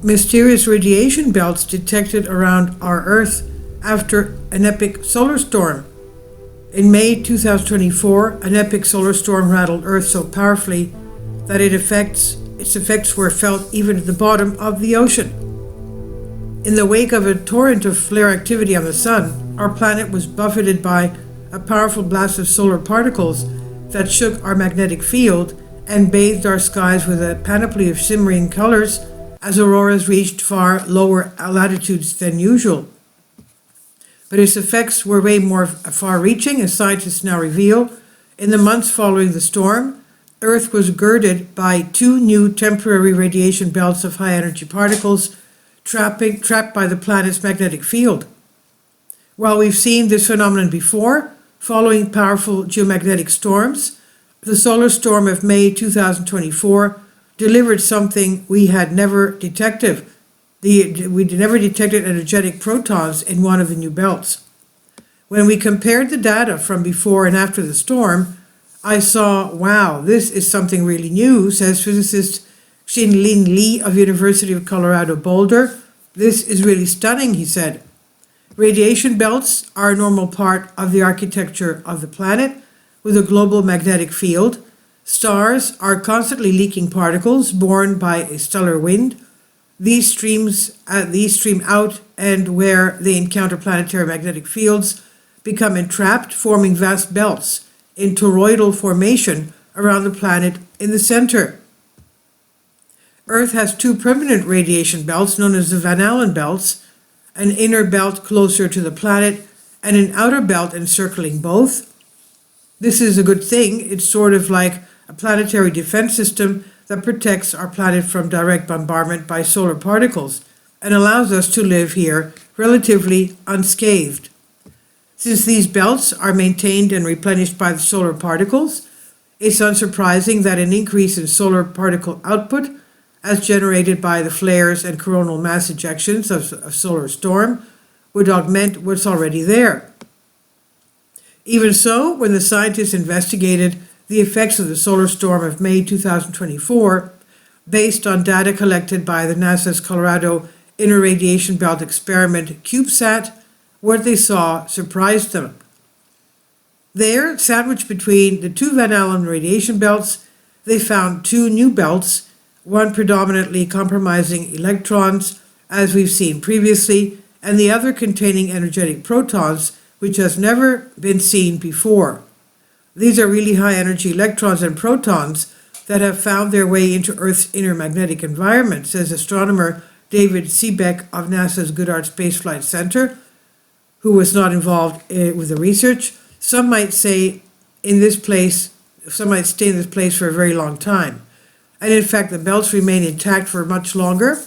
Mysterious radiation belts detected around our Earth after an epic solar storm. In May 2024, an epic solar storm rattled Earth so powerfully that its effects were felt even at the bottom of the ocean. In the wake of a torrent of flare activity on the Sun, our planet was buffeted by a powerful blast of solar particles that shook our magnetic field and bathed our skies with a panoply of shimmering colors as auroras reached far lower latitudes than usual. But its effects were way more far-reaching, as scientists now reveal. In the months following the storm, Earth was girded by two new temporary radiation belts of high-energy particles trapped by the planet's magnetic field. While we've seen this phenomenon before, following powerful geomagnetic storms, the solar storm of May 2024 delivered something we had never detected. We never detected energetic protons in one of the new belts. When we compared the data from before and after the storm, I saw, wow, this is something really new, says physicist Xin-Lin Li of University of Colorado Boulder. This is really stunning, he said. Radiation belts are a normal part of the architecture of the planet with a global magnetic field. Stars are constantly leaking particles borne by a stellar wind. These stream out, and where they encounter planetary magnetic fields, become entrapped, forming vast belts in toroidal formation around the planet in the center. Earth has two permanent radiation belts known as the Van Allen belts, an inner belt closer to the planet and an outer belt encircling both. This is a good thing. It's sort of like a planetary defense system that protects our planet from direct bombardment by solar particles and allows us to live here relatively unscathed. Since these belts are maintained and replenished by the solar particles, it's unsurprising that an increase in solar particle output, as generated by the flares and coronal mass ejections of a solar storm, would augment what's already there. Even so, when the scientists investigated the effects of the solar storm of May 2024, based on data collected by the NASA's Colorado Inner Radiation Belt Experiment CubeSat, what they saw surprised them. There, sandwiched between the two Van Allen radiation belts, they found two new belts, one predominantly compromising electrons, as we've seen previously, and the other containing energetic protons, which has never been seen before. These are really high-energy electrons and protons that have found their way into Earth's inner magnetic environment, says astronomer David Seebeck of NASA's Goddard Space Flight Center, who was not involved with the research. Some might stay in this place for a very long time. And in fact, the belts remain intact for much longer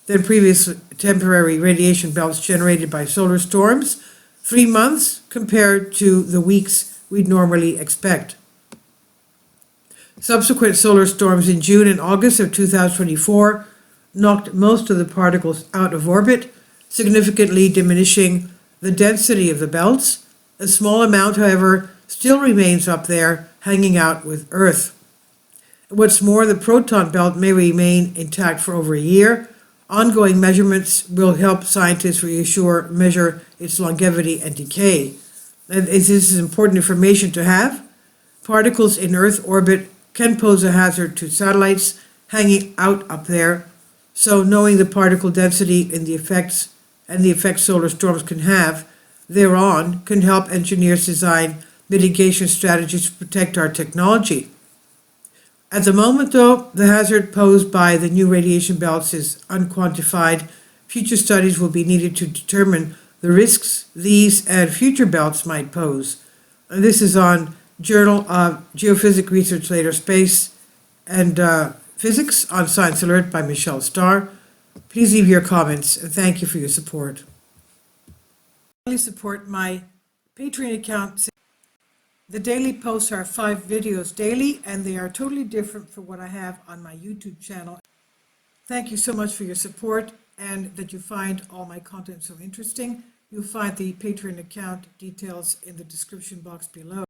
than previous temporary radiation belts generated by solar storms, 3 months compared to the weeks we'd normally expect. Subsequent solar storms in June and August of 2024 knocked most of the particles out of orbit, significantly diminishing the density of the belts. A small amount, however, still remains up there, hanging out with Earth. What's more, the proton belt may remain intact for over a year. Ongoing measurements will help scientists measure its longevity and decay. And this is important information to have. Particles in Earth orbit can pose a hazard to satellites hanging out up there. So knowing the particle density and the effects solar storms can have thereon can help engineers design mitigation strategies to protect our technology. At the moment, though, the hazard posed by the new radiation belts is unquantified. Future studies will be needed to determine the risks these and future belts might pose. And this is on Journal of Geophysics Research Later Space and Physics on Science Alert by Michelle Starr. Please leave your comments and thank you for your support. Please support my Patreon account. The daily posts are 5 videos daily, and they are totally different from what I have on my YouTube channel. Thank you so much for your support and that you find all my content so interesting. You'll find the Patreon account details in the description box below.